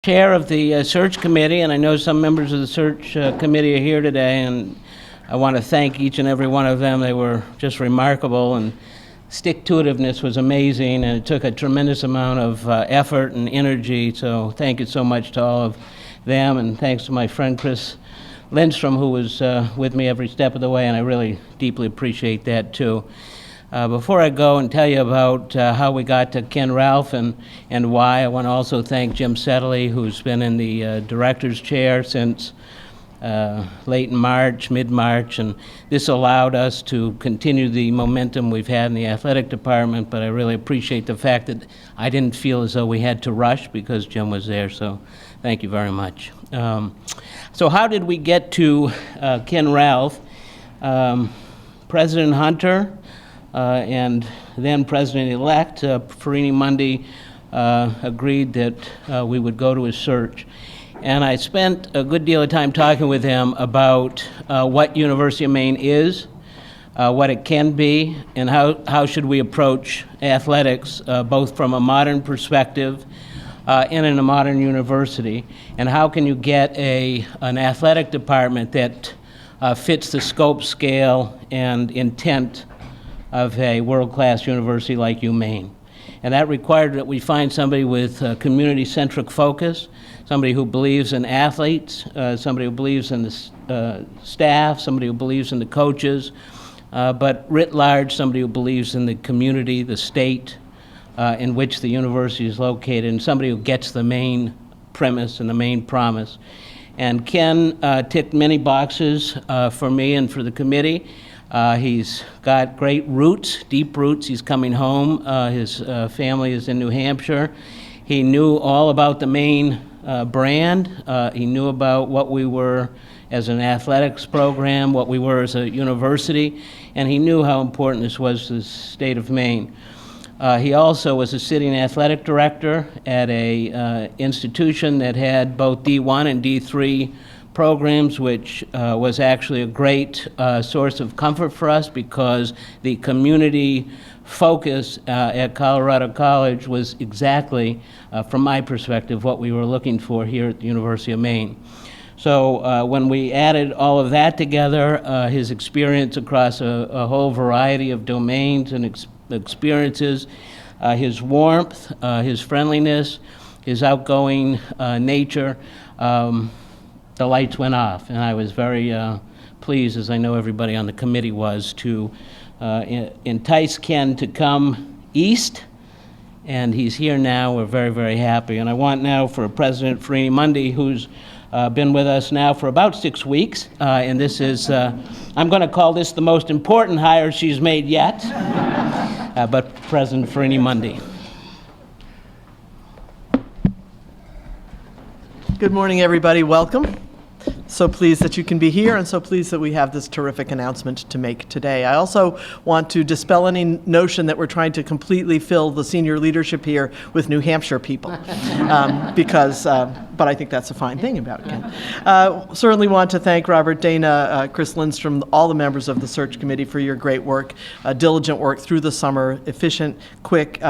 Chair of the search committee, and I know some members of the search committee are here today, and I want to thank each and every one of them. They were just remarkable, and stick-to-itiveness was amazing, and it took a tremendous amount of effort and energy, so thank you so much to all of them, and thanks to my friend Chris Lindstrom, who was with me every step of the way, and I really deeply appreciate that too. Before I go and tell you about how we got to Ken Ralph and why, I want to also thank Jim Settley, who's been in the director's chair since late in March, mid-March, and this allowed us to continue the momentum we've had in the athletic department, but I really appreciate the fact that I didn't feel as though we had to rush because Jim was there, so thank you very much. So how did we get to Ken Ralph? President Hunter and then President-elect Farini Mundy agreed that we would go to his search. And I spent a good deal of time talking with him about what University of Maine is, what it can be, and how should we approach athletics, both from a modern perspective and in a modern university, and how can you get an athletic department that fits the scope, scale, and intent of a world-class university like UMaine. And that required that we find somebody with a community-centric focus, somebody who believes in athletes, somebody who believes in the staff, somebody who believes in the coaches, but writ large, somebody who believes in the community, the state in which the university is located, and somebody who gets the main premise and the main promise. And Ken ticked many boxes for me and for the committee. He's got great roots, deep roots. He's coming home. His family is in New Hampshire. He knew all about the Maine brand. He knew about what we were as an athletics program, what we were as a university, and he knew how important this was to the state of Maine. He also was a sitting athletic director at a institution that had both D1 and D3 programs, which was actually a great source of comfort for us because the community focus at Colorado College was exactly, from my perspective, what we were looking for here at the University of Maine. So when we added all of that together, his experience across a whole variety of domains and experiences, his warmth, his friendliness, his outgoing nature, the lights went off, and I was very pleased, as I know everybody on the committee was, to entice Ken to come east, and he's here now. We're very, very happy. And I want now for President Farini Mundy, who's been with us now for about 6 weeks, and this is, I'm going to call this the most important hire she's made yet, but President Farini Mundy. Good morning, everybody. Welcome. So pleased that you can be here, and so pleased that we have this terrific announcement to make today. I also want to dispel any notion that we're trying to completely fill the senior leadership here with New Hampshire people, but I think that's a fine thing about Ken. Certainly want to thank Robert Dana, Chris Lindstrom, all the members of the search committee for your great work, diligent work through the summer, efficient, quick,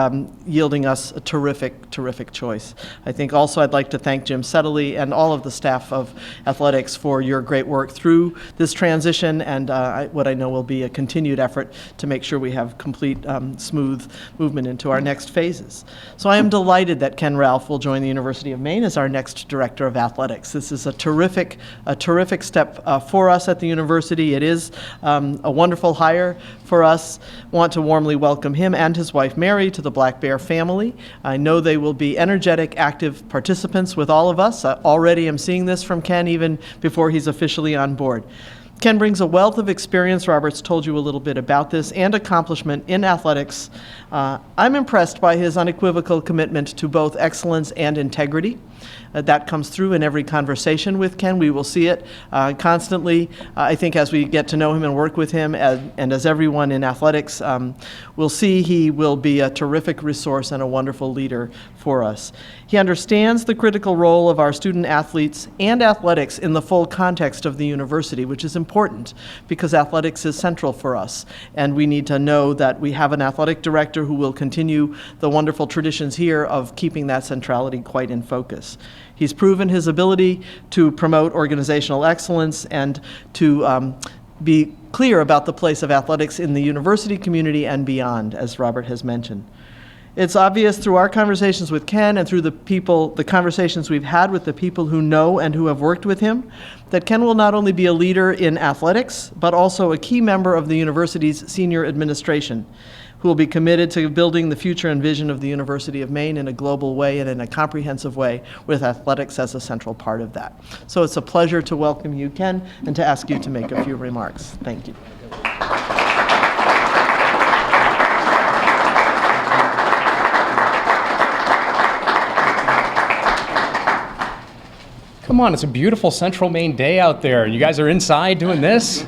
yielding us a terrific, terrific choice. I think also I'd like to thank Jim Settley and all of the staff of athletics for your great work through this transition and what I know will be a continued effort to make sure we have complete smooth movement into our next phases. So I am delighted that Ken Ralph will join the University of Maine as our next Director of Athletics. This is a terrific step for us at the university. It is a wonderful hire for us. Want to warmly welcome him and his wife Mary to the Black Bear family. I know they will be energetic, active participants with all of us. Already am seeing this from Ken even before he's officially on board. Ken brings a wealth of experience, Robert's told you a little bit about this, and accomplishment in athletics. I'm impressed by his unequivocal commitment to both excellence and integrity. That comes through in every conversation with Ken. We will see it constantly. I think as we get to know him and work with him, and as everyone in athletics will see, he will be a terrific resource and a wonderful leader for us. He understands the critical role of our student athletes and athletics in the full context of the university, which is important because athletics is central for us. And we need to know that we have an athletic director who will continue the wonderful traditions here of keeping that centrality quite in focus. athletics. He's proven his ability to promote organizational excellence and to be clear about the place of athletics in the university community and beyond, as Robert has mentioned. It's obvious through our conversations with Ken and through the conversations we've had with the people who know and who have worked with him, that Ken will not only be a leader in athletics, but also a key member of the university's senior administration, who will be committed to building the future and vision of the University of Maine in a global way and in a comprehensive way, with athletics as a central part of that. So it's a pleasure to welcome you, Ken, and to ask you to make a few remarks. Thank you. Come on, it's a beautiful Central Maine day out there. You guys are inside doing this?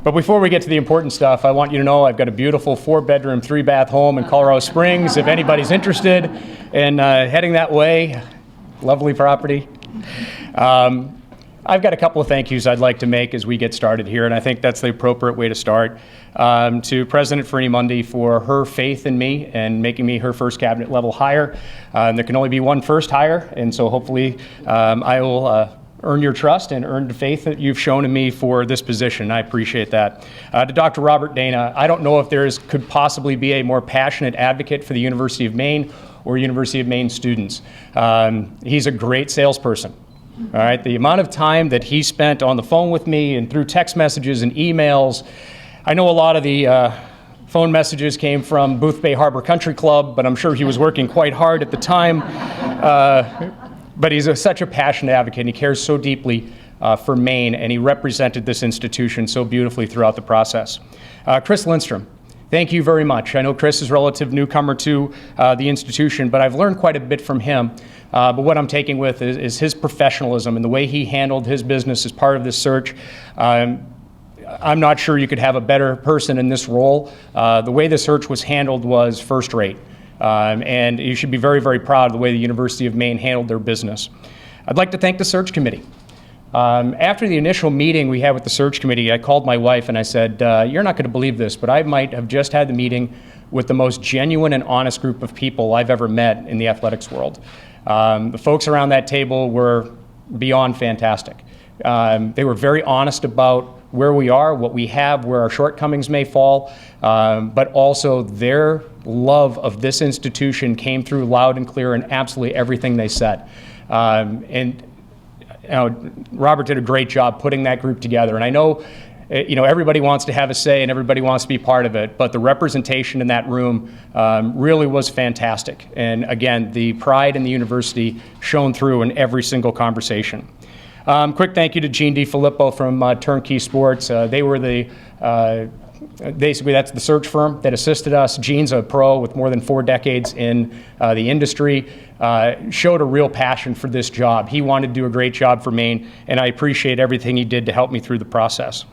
But before we get to the important stuff, I want you to know I've got a beautiful 4-bedroom, 3-bath home in Colorado Springs. If anybody's interested in heading that way, lovely property. I've got a couple of thank yous I'd like to make as we get started here, and I think that's the appropriate way to start. To President Farini Mundy for her faith in me and making me her first cabinet level hire. There can only be one first hire, and so hopefully I will earn your trust and earn the faith that you've shown in me for this position. I appreciate that. To Dr. Robert Dana, I don't know if could possibly be a more passionate advocate for the University of Maine or University of Maine students. He's a great salesperson. All right, the amount of time that he spent on the phone with me and through text messages and emails, I know a lot of the phone messages came from Booth Bay Harbor Country Club, but I'm sure he was working quite hard at the time. But he's such a passionate advocate, and he cares so deeply for Maine, and he represented this institution so beautifully throughout the process. Chris Lindstrom, thank you very much. I know Chris is a relative newcomer to the institution, but I've learned quite a bit from him. But what I'm taking with is his professionalism and the way he handled his business as part of this search. I'm not sure you could have a better person in this role. The way the search was handled was first rate. And you should be very, very proud of the way the University of Maine handled their business. I'd like to thank the search committee. After the initial meeting we had with the search committee, I called my wife and I said, you're not going to believe this, but I might have just had the meeting with the most genuine and honest group of people I've ever met in the athletics world. The folks around that table were beyond fantastic. They were very honest about where we are, what we have, where our shortcomings may fall, but also their love of this institution came through loud and clear in absolutely everything they said. And Robert did a great job putting that group together. And I know, everybody wants to have a say and everybody wants to be part of it, but the representation in that room really was fantastic. And again, the pride in the university shone through in every single conversation. Quick thank you to Gene DiFilippo from Turnkey Sports. They were basically that's the search firm that assisted us. Gene's a pro with more than 4 decades in the industry, showed a real passion for this job. He wanted to do a great job for Maine, and I appreciate everything he did to help me through the process.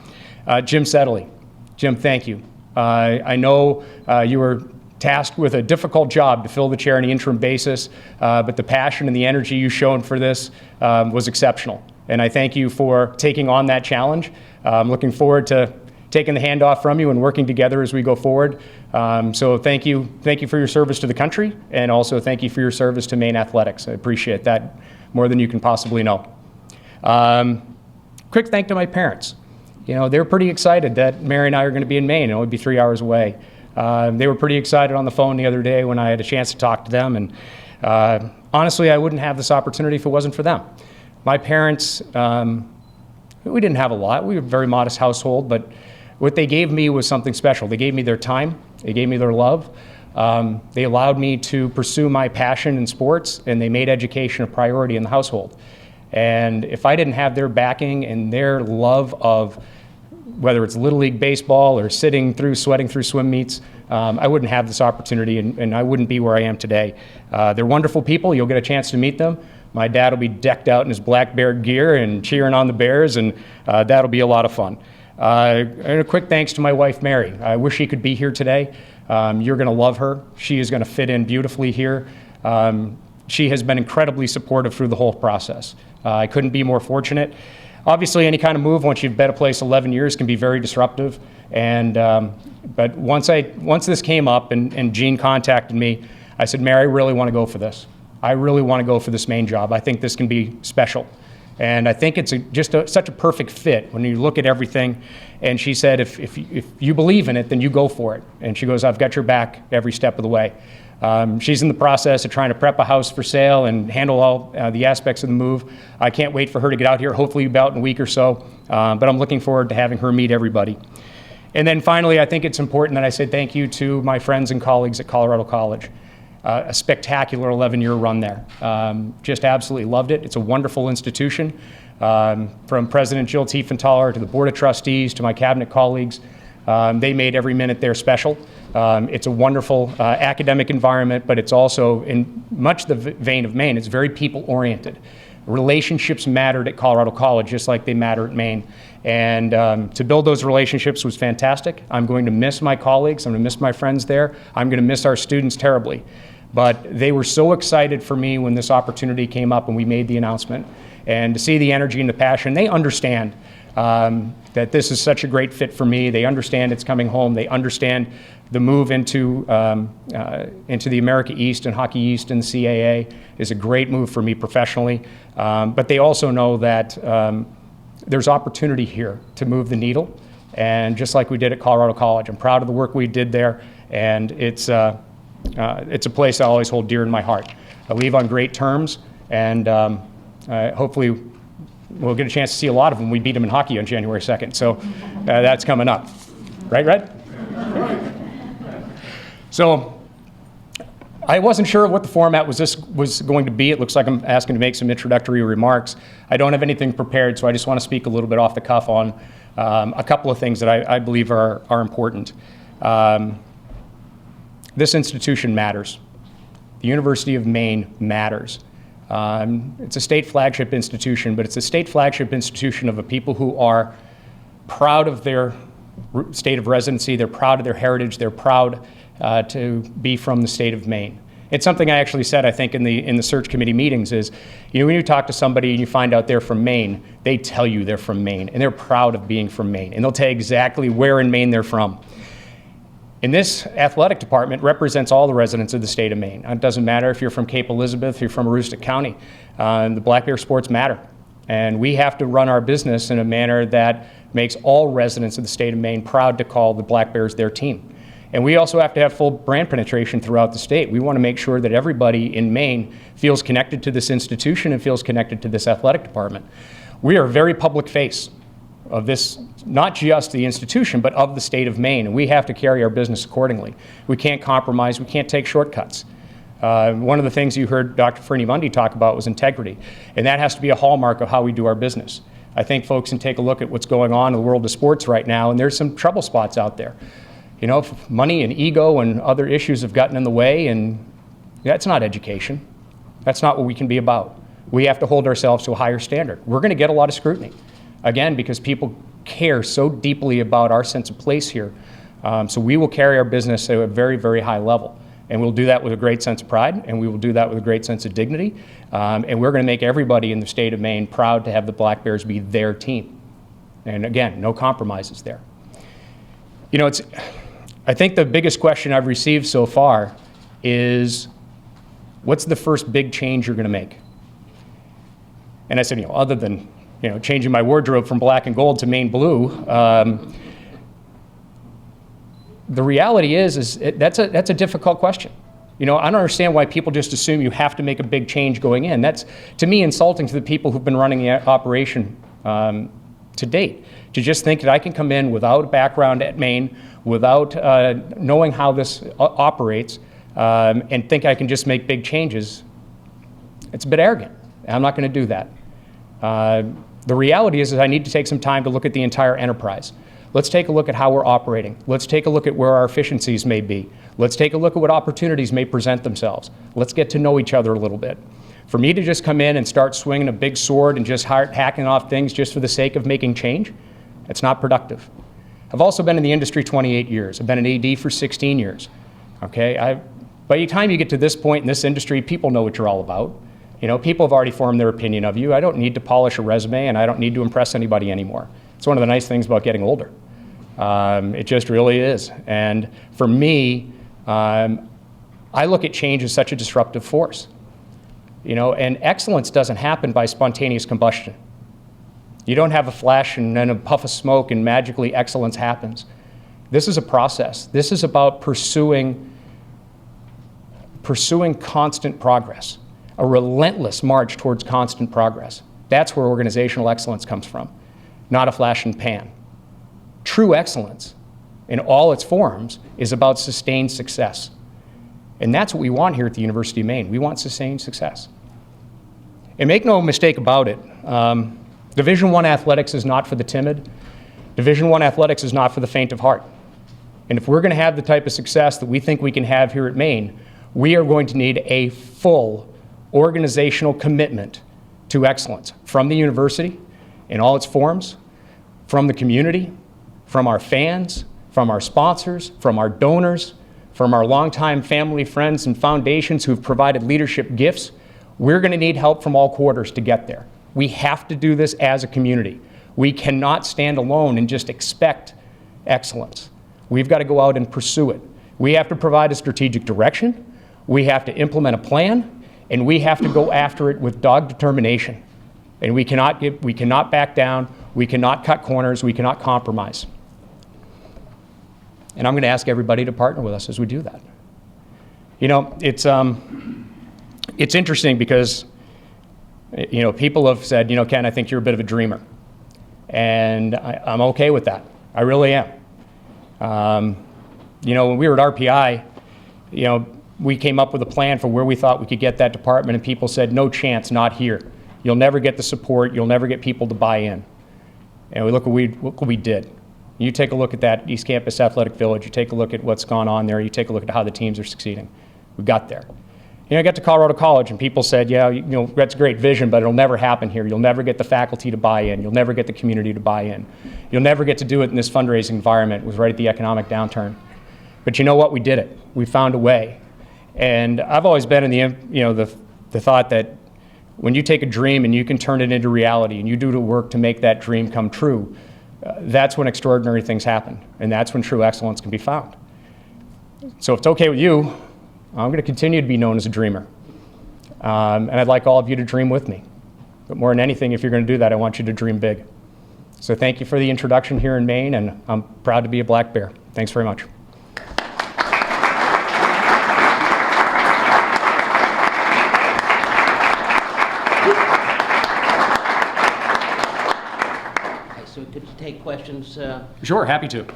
Jim Settley. Jim, thank you. I know you were tasked with a difficult job to fill the chair on an interim basis, but the passion and the energy you shown for this was exceptional. And I thank you for taking on that challenge. I'm looking forward to taking the handoff from you and working together as we go forward. So thank you for your service to the country, and also thank you for your service to Maine athletics. I appreciate that more than you can possibly know. Quick thank to my parents. They were pretty excited that Mary and I are going to be in Maine, and it would be 3 hours away. They were pretty excited on the phone the other day when I had a chance to talk to them, and honestly, I wouldn't have this opportunity if it wasn't for them. My parents, we didn't have a lot. We were a very modest household, but what they gave me was something special. They gave me their time. They gave me their love. They allowed me to pursue my passion in sports, and they made education a priority in the household. And if I didn't have their backing and their love of whether it's Little League baseball or sweating through swim meets, I wouldn't have this opportunity, and I wouldn't be where I am today. They're wonderful people. You'll get a chance to meet them. My dad will be decked out in his black bear gear and cheering on the Bears, and that'll be a lot of fun. And a quick thanks to my wife, Mary. I wish she could be here today. You're going to love her. She is going to fit in beautifully here. She has been incredibly supportive through the whole process. I couldn't be more fortunate. Obviously, any kind of move once you've been at a place 11 years can be very disruptive. And but once this came up and Gene contacted me, I said, Mary, I really want to go for this. I really want to go for this Maine job. I think this can be special. And I think it's such a perfect fit when you look at everything. And she said, if you believe in it, then you go for it. And she goes, I've got your back every step of the way. She's in the process of trying to prep a house for sale and handle all the aspects of the move. I can't wait for her to get out here, hopefully about in a week or so. But I'm looking forward to having her meet everybody. And then finally, I think it's important that I say thank you to my friends and colleagues at Colorado College. A spectacular 11-year run there. Just absolutely loved it. It's a wonderful institution. From President Jill Tiefenthaler to the Board of Trustees to my cabinet colleagues, they made every minute there special. It's a wonderful academic environment, but it's also, in much the vein of Maine, it's very people-oriented. Relationships mattered at Colorado College just like they matter at Maine. And to build those relationships was fantastic. I'm going to miss my colleagues. I'm going to miss my friends there. I'm going to miss our students terribly. But they were so excited for me when this opportunity came up and we made the announcement. And to see the energy and the passion, they understand that this is such a great fit for me. They understand it's coming home. They understand the move into the America East and Hockey East and the CAA is a great move for me professionally. But they also know that there's opportunity here to move the needle. And just like we did at Colorado College, I'm proud of the work we did there. And it's a place I always hold dear in my heart. I leave on great terms, and hopefully we'll get a chance to see a lot of them. We beat them in hockey on January 2nd, so that's coming up. Right, Red? So I wasn't sure what the format was going to be. It looks like I'm asking to make some introductory remarks. I don't have anything prepared, so I just want to speak a little bit off the cuff on a couple of things that I believe are important. This institution matters. The University of Maine matters. It's a state flagship institution, but it's a state flagship institution of a people who are proud of their state of residency, they're proud of their heritage, they're proud to be from the state of Maine. It's something I actually said, I think, in the search committee meetings is, when you talk to somebody and you find out they're from Maine, they tell you they're from Maine, and they're proud of being from Maine, and they'll tell you exactly where in Maine they're from. And this athletic department represents all the residents of the state of Maine. It doesn't matter if you're from Cape Elizabeth, if you're from Aroostook County. The Black Bear sports matter. And we have to run our business in a manner that makes all residents of the state of Maine proud to call the Black Bears their team. And we also have to have full brand penetration throughout the state. We want to make sure that everybody in Maine feels connected to this institution and feels connected to this athletic department. We are a very public face of this, not just the institution, but of the state of Maine, and we have to carry our business accordingly. We can't compromise, we can't take shortcuts. One of the things you heard Dr. Fernie Mundy talk about was integrity, and that has to be a hallmark of how we do our business. I think folks can take a look at what's going on in the world of sports right now, and there's some trouble spots out there. Money and ego and other issues have gotten in the way, and that's not education. That's not what we can be about. We have to hold ourselves to a higher standard. We're going to get a lot of scrutiny. Again, because people care so deeply about our sense of place here. So we will carry our business at a very, very high level. And we'll do that with a great sense of pride, and we will do that with a great sense of dignity. And we're going to make everybody in the state of Maine proud to have the Black Bears be their team. And again, no compromises there. I think the biggest question I've received so far is, what's the first big change you're going to make? And I said, other than changing my wardrobe from black and gold to Maine blue. The reality is that's a difficult question. I don't understand why people just assume you have to make a big change going in. That's, to me, insulting to the people who've been running the operation to date. To just think that I can come in without a background at Maine, without knowing how this operates, and think I can just make big changes. It's a bit arrogant. I'm not going to do that. The reality is I need to take some time to look at the entire enterprise. Let's take a look at how we're operating. Let's take a look at where our efficiencies may be. Let's take a look at what opportunities may present themselves. Let's get to know each other a little bit. For me to just come in and start swinging a big sword and just hacking off things just for the sake of making change, it's not productive. I've also been in the industry 28 years. I've been an AD for 16 years. Okay? By the time you get to this point in this industry, people know what you're all about. People have already formed their opinion of you. I don't need to polish a resume, and I don't need to impress anybody anymore. It's one of the nice things about getting older. It just really is. And for me, I look at change as such a disruptive force. And excellence doesn't happen by spontaneous combustion. You don't have a flash and then a puff of smoke and magically excellence happens. This is a process. This is about pursuing constant progress, a relentless march towards constant progress. That's where organizational excellence comes from, not a flash and pan. True excellence in all its forms is about sustained success. And that's what we want here at the University of Maine. We want sustained success. And make no mistake about it, Division I athletics is not for the timid. Division I athletics is not for the faint of heart. And if we're going to have the type of success that we think we can have here at Maine, we are going to need a full organizational commitment to excellence from the university in all its forms, from the community, from our fans, from our sponsors, from our donors, from our longtime family, friends, and foundations who've provided leadership gifts. We're going to need help from all quarters to get there. We have to do this as a community. We cannot stand alone and just expect excellence. We've got to go out and pursue it. We have to provide a strategic direction. We have to implement a plan, and we have to go after it with dogged determination. And we cannot back down. We cannot cut corners. We cannot compromise. And I'm going to ask everybody to partner with us as we do that. It's interesting because people have said, Ken, I think you're a bit of a dreamer. And I'm okay with that. I really am. When we were at RPI, we came up with a plan for where we thought we could get that department, and people said, no chance, not here. You'll never get the support. You'll never get people to buy in. And look what we did. You take a look at that East Campus Athletic Village. You take a look at what's gone on there. You take a look at how the teams are succeeding. We got there. I got to Colorado College, and people said, that's a great vision, but it'll never happen here. You'll never get the faculty to buy in. You'll never get the community to buy in. You'll never get to do it in this fundraising environment. It was right at the economic downturn. But you know what? We did it. We found a way. And I've always been in the thought that when you take a dream and you can turn it into reality and you do the work to make that dream come true, that's when extraordinary things happen. And that's when true excellence can be found. So if it's okay with you, I'm going to continue to be known as a dreamer. And I'd like all of you to dream with me. But more than anything, if you're going to do that, I want you to dream big. So thank you for the introduction here in Maine, and I'm proud to be a Black Bear. Thanks very much. So could you take questions? Sure, happy to.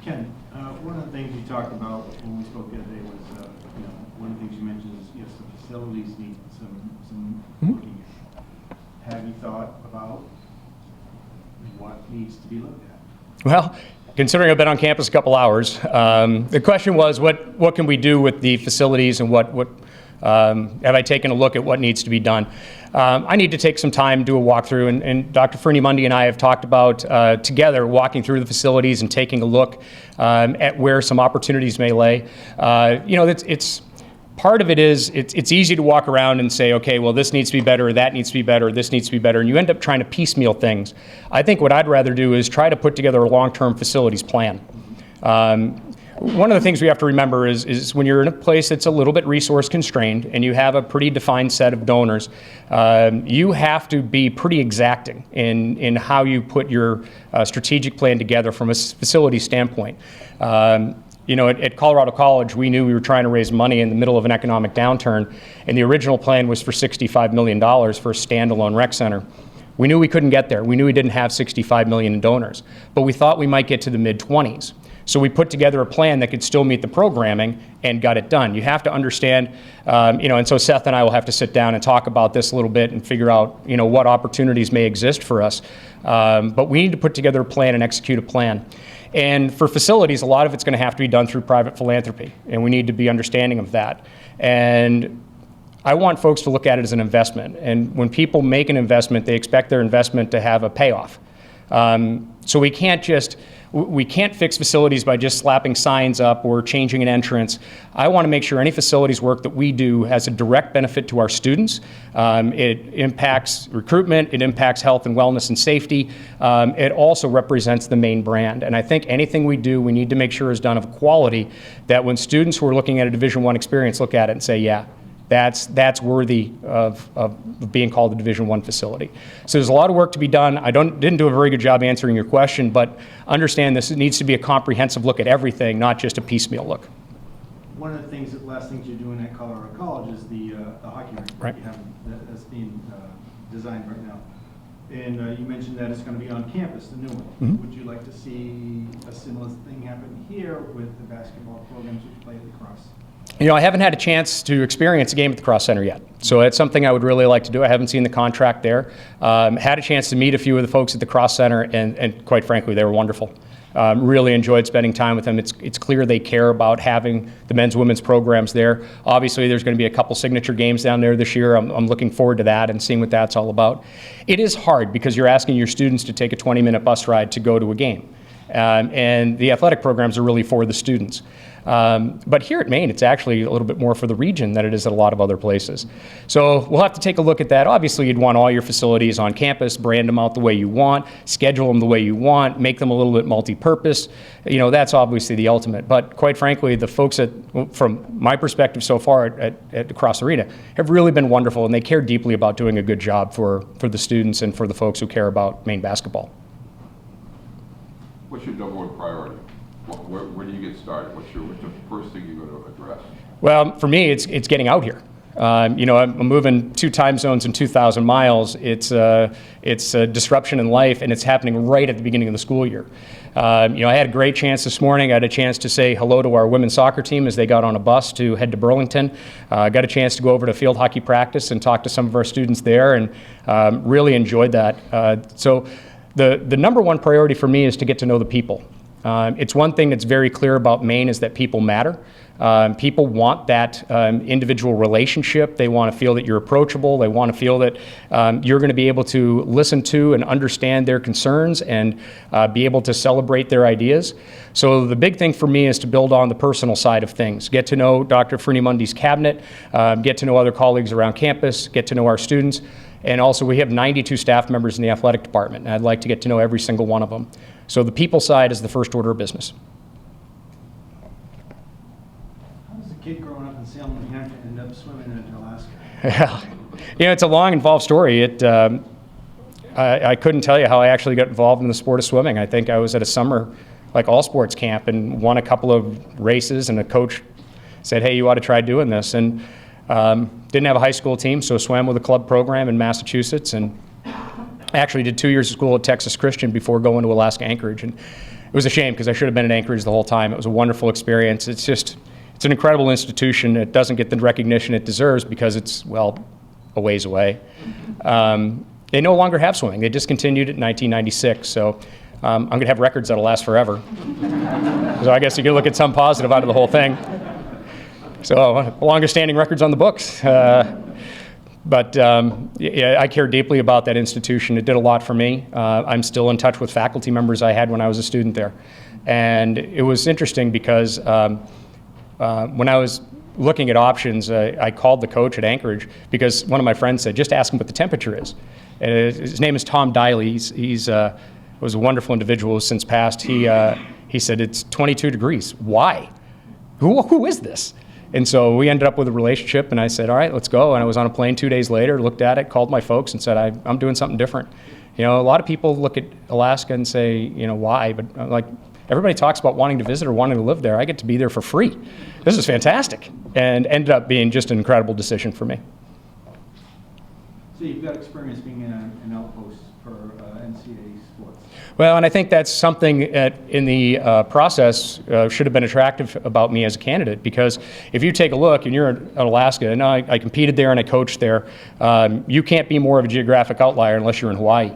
Ken, one of the things you talked about when we spoke the other day was, one of the things you mentioned is, yes, the facilities need some looking at. Have you thought about what needs to be looked at? Well, considering I've been on campus a couple hours, the question was, what can we do with the facilities, and what have I taken a look at what needs to be done? I need to take some time, do a walkthrough, and Dr. Fernie-Mundy and I have talked about together walking through the facilities and taking a look at where some opportunities may lay. It's part of it is it's easy to walk around and say, okay, well, this needs to be better, or that needs to be better, or this needs to be better, and you end up trying to piecemeal things. I think what I'd rather do is try to put together a long-term facilities plan. One of the things we have to remember is when you're in a place that's a little bit resource constrained and you have a pretty defined set of donors, you have to be pretty exacting in how you put your strategic plan together from a facility standpoint. At Colorado College, we knew we were trying to raise money in the middle of an economic downturn, and the original plan was for $65 million for a standalone rec center. We knew we couldn't get there. We knew we didn't have $65 million in donors, but we thought we might get to the mid-20s. So we put together a plan that could still meet the programming and got it done. You have to understand, and so Seth and I will have to sit down and talk about this a little bit and figure out, what opportunities may exist for us. But we need to put together a plan and execute a plan. And for facilities, a lot of it's going to have to be done through private philanthropy, and we need to be understanding of that. And I want folks to look at it as an investment. And when people make an investment, they expect their investment to have a payoff. So we can't fix facilities by just slapping signs up or changing an entrance. I want to make sure any facilities work that we do has a direct benefit to our students. It impacts recruitment, it impacts health and wellness and safety. It also represents the Maine brand. And I think anything we do, we need to make sure is done of quality, that when students who are looking at a Division I experience look at it and say, yeah, that's worthy of being called a Division I facility. So there's a lot of work to be done. I didn't do a very good job answering your question, but understand this needs to be a comprehensive look at everything, not just a piecemeal look. One of the last things you're doing at Colorado College is the hockey rink. Right. You have, that's being designed right now. And you mentioned that it's going to be on campus, the new one. Mm-hmm. Would you like to see a similar thing happen here with the basketball programs which play at the Cross? You know, I haven't had a chance to experience a game at the Cross Center yet, so it's something I would really like to do. I haven't seen the contract there. Had a chance to meet a few of the folks at the Cross Center, and quite frankly, they were wonderful. Really enjoyed spending time with them. It's clear they care about having the men's, women's programs there. Obviously, there's going to be a couple signature games down there this year. I'm looking forward to that and seeing what that's all about. It is hard because you're asking your students to take a 20-minute bus ride to go to a game. And the athletic programs are really for the students. But here at Maine, it's actually a little bit more for the region than it is at a lot of other places. So we'll have to take a look at that. Obviously, you'd want all your facilities on campus, brand them out the way you want, schedule them the way you want, make them a little bit multi-purpose. You know, that's obviously the ultimate. But quite frankly, the folks from my perspective so far at the Cross Arena have really been wonderful, and they care deeply about doing a good job for the students and for the folks who care about Maine basketball. What's your number one priority? Where do you get started? What's the first thing you're going to address? Well, for me, it's getting out here. You know, I'm moving 2 time zones in 2,000 miles. It's a disruption in life, and it's happening right at the beginning of the school year. You know, I had a great chance this morning. I had a chance to say hello to our women's soccer team as they got on a bus to head to Burlington. Got a chance to go over to field hockey practice and talk to some of our students there, and really enjoyed that. So the number one priority for me is to get to know the people. It's one thing that's very clear about Maine is that people matter. People want that individual relationship. They want to feel that you're approachable. They want to feel that you're going to be able to listen to and understand their concerns and be able to celebrate their ideas. So the big thing for me is to build on the personal side of things. Get to know Dr. Freeney-Mundy's cabinet, get to know other colleagues around campus, get to know our students. And also we have 92 staff members in the athletic department, and I'd like to get to know every single one of them. So the people side is the first order of business. How does a kid growing up in Salem, New Hampshire end up swimming in Alaska? Yeah, you know, it's a long, involved story. I couldn't tell you how I actually got involved in the sport of swimming. I think I was at a summer, like all sports camp, and won a couple of races, and a coach said, hey, you ought to try doing this. And didn't have a high school team, so swam with a club program in Massachusetts, and actually did 2 years of school at Texas Christian before going to Alaska Anchorage. And it was a shame because I should have been at Anchorage the whole time. It was a wonderful experience. It's an incredible institution. It doesn't get the recognition it deserves because it's, well, a ways away. They no longer have swimming. They discontinued it in 1996. So I'm going to have records that'll last forever. So I guess you could look at some positive out of the whole thing. So longest standing records on the books. But yeah, I care deeply about that institution. It did a lot for me. I'm still in touch with faculty members I had when I was a student there. And it was interesting because when I was looking at options, I called the coach at Anchorage because one of my friends said, just ask him what the temperature is. And his name is Tom Diley. He's was a wonderful individual who's since passed. He said, it's 22 degrees. Why? Who is this? And so we ended up with a relationship, and I said, all right, let's go. And I was on a plane 2 days later, looked at it, called my folks, and said, I'm doing something different. You know, a lot of people look at Alaska and say, you know, why? But like, everybody talks about wanting to visit or wanting to live there. I get to be there for free. This is fantastic. And ended up being just an incredible decision for me. So you've got experience being an outpost for NCAA sports. Well, and I think that's something in the process should have been attractive about me as a candidate, because if you take a look and you're in Alaska, and I competed there and I coached there, you can't be more of a geographic outlier unless you're in Hawaii.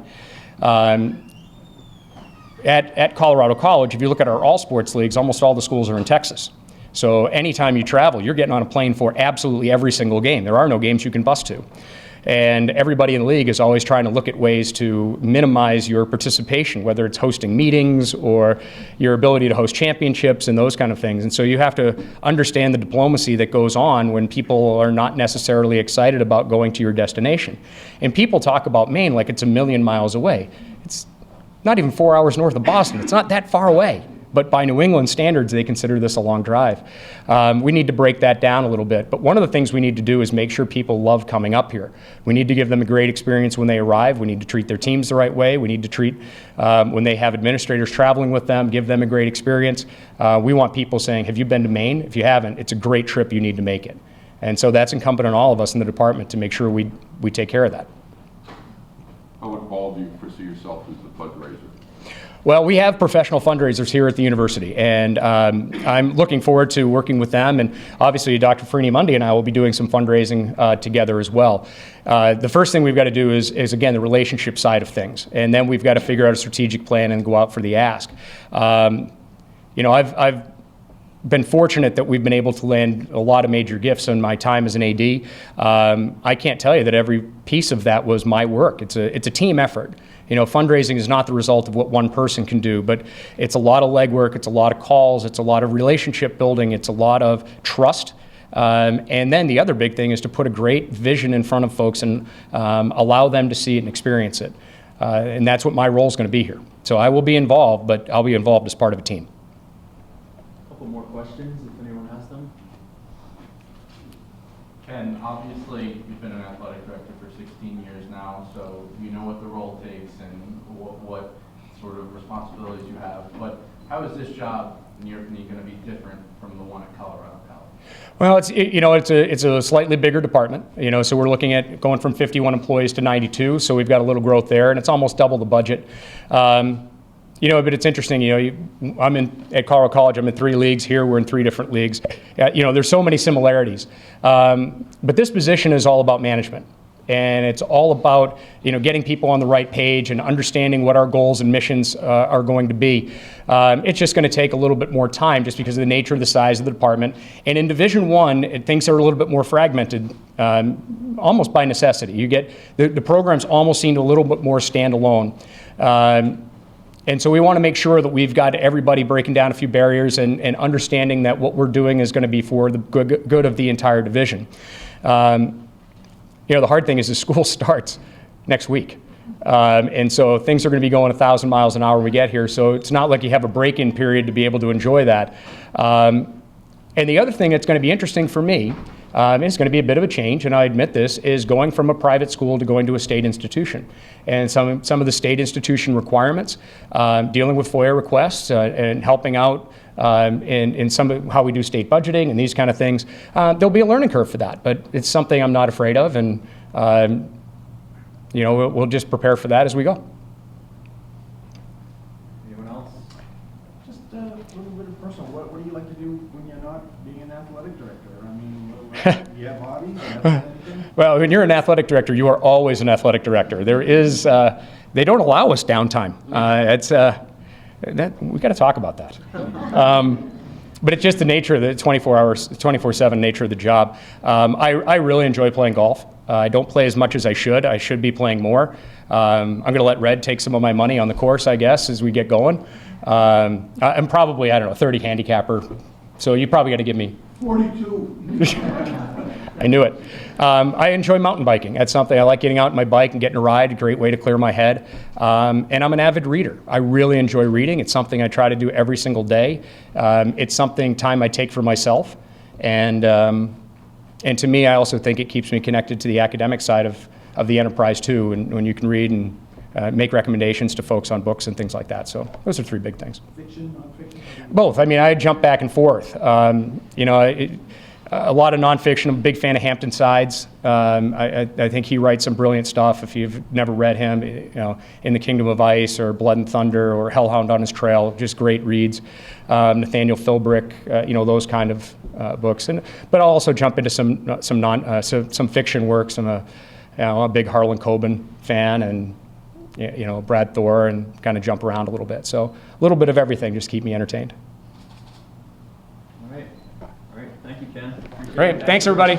At Colorado College, if you look at our all sports leagues, almost all the schools are in Texas. So anytime you travel, you're getting on a plane for absolutely every single game. There are no games you can bus to. And everybody in the league is always trying to look at ways to minimize your participation, whether it's hosting meetings or your ability to host championships and those kind of things. And so you have to understand the diplomacy that goes on when people are not necessarily excited about going to your destination. And people talk about Maine like it's a million miles away. It's not even 4 hours north of Boston. It's not that far away. But by New England standards, they consider this a long drive. We need to break that down a little bit. But one of the things we need to do is make sure people love coming up here. We need to give them a great experience when they arrive. We need to treat their teams the right way. We need to treat, when they have administrators traveling with them, give them a great experience. We want people saying, have you been to Maine? If you haven't, it's a great trip. You need to make it. And so that's incumbent on all of us in the department to make sure we take care of that. How involved do you foresee yourself as the fundraiser? Well, we have professional fundraisers here at the university, and I'm looking forward to working with them. And obviously, Dr. Farini-Mundy and I will be doing some fundraising together as well. The first thing we've got to do is, again, the relationship side of things. And then we've got to figure out a strategic plan and go out for the ask. I've been fortunate that we've been able to land a lot of major gifts in my time as an AD. I can't tell you that every piece of that was my work. It's a team effort. Fundraising is not the result of what one person can do, but it's a lot of legwork, it's a lot of calls, it's a lot of relationship building, it's a lot of trust. And then the other big thing is to put a great vision in front of folks and allow them to see it and experience it. And that's what my role is going to be here. So I will be involved, but I'll be involved as part of a team. Couple more questions, if anyone has them. Ken, obviously, you've been an athletic director for 16 years now, so you know what the role takes and what sort of responsibilities you have. But how is this job, in your opinion, going to be different from the one at Colorado College? Well, it's a slightly bigger department. So we're looking at going from 51 employees to 92. So we've got a little growth there, and it's almost double the budget. But it's interesting, I'm at Colorado College, I'm in 3 leagues. Here, we're in 3 different leagues. There's so many similarities. But this position is all about management. And it's all about, getting people on the right page and understanding what our goals and missions are going to be. It's just going to take a little bit more time just because of the nature of the size of the department. And in Division I, things are a little bit more fragmented, almost by necessity. You get, the programs almost seem a little bit more standalone. And so we want to make sure that we've got everybody breaking down a few barriers and understanding that what we're doing is going to be for the good of the entire division. The hard thing is the school starts next week. And so things are going to be going 1,000 miles an hour when we get here. So it's not like you have a break-in period to be able to enjoy that. And the other thing that's going to be interesting for me, it's going to be a bit of a change, and I admit this, is going from a private school to going to a state institution. And some of the state institution requirements, dealing with FOIA requests and helping out in some of how we do state budgeting and these kind of things. There'll be a learning curve for that, but it's something I'm not afraid of, and we'll just prepare for that as we go. Anyone else? Just a little bit of personal, what do you like to do when you're not being an athletic director? I mean, do you have hobbies? Well, when you're an athletic director, you are always an athletic director. There is, they don't allow us downtime. We got to talk about that. But it's just the nature of the 24/7 nature of the job. I really enjoy playing golf. I don't play as much as I should. I should be playing more. I'm going to let Red take some of my money on the course, I guess, as we get going. I'm probably, 30 handicapper. So you probably got to give me 42. I knew it. I enjoy mountain biking. That's something I like, getting out on my bike and getting a ride, a great way to clear my head. And I'm an avid reader. I really enjoy reading. It's something I try to do every single day. It's time I take for myself. And to me, I also think it keeps me connected to the academic side of the enterprise too, and when you can read and make recommendations to folks on books and things like that. So those are 3 big things. Fiction, nonfiction? Both. I mean, I jump back and forth. A lot of nonfiction. I'm a big fan of Hampton Sides. I think he writes some brilliant stuff. If you've never read him, In the Kingdom of Ice or Blood and Thunder or Hellhound on His Trail, just great reads. Nathaniel Philbrick, those kind of books. But I'll also jump into some fiction works. I'm a big Harlan Coben fan, and Brad Thor, and kind of jump around a little bit. So a little bit of everything, just keep me entertained. All right. Thank you, Ken. Appreciate Great. it. Thanks, everybody.